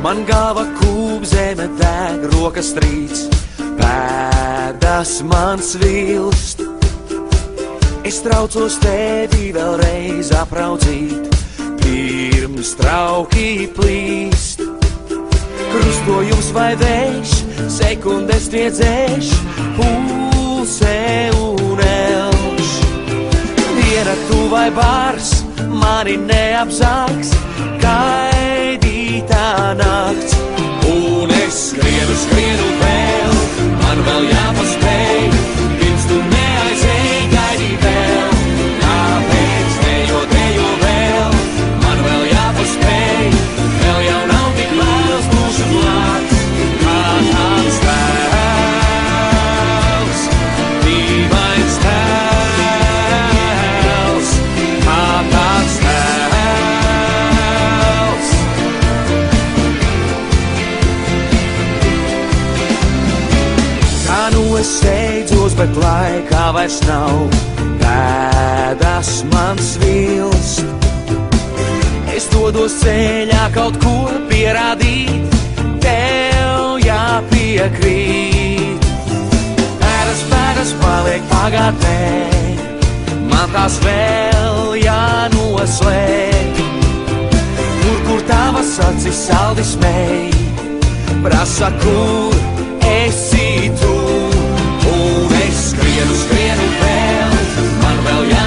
Man galva kūp, zeme deg, rokas trīc, pēdas man svilst. Es traucos tevi vēlreiz apraudzīt, pirms trauki plīst. Krustojums vai vējš, sekundes tiedzēš, pulse un elš. Diena tu vai bārs, mani neapzāks, gaidītā nakts. Un es skrienu vēl, man vēl jāpaspēj, pirms tu neaizēj, gaidī vēl. Kāpēc dejo vēl, man vēl jāpaspēj, vēl jau nav tik vēls mūsu blāks. Kā tāds tēls, dīvains tēls, kā tāds tēls. Kā nu es steidzos, bet laikā vairs nav, pēdas man svilst. Es dodos ceļā kaut ko pierādīt, tev jāpiekrīt. Pēdas paliek pagātnē, man tās vēl jānoslēg. Kur tavas acis saldi smēj, prasa, kur esi tu. Un es skrienu vēl, man vēl jāpiekrīt.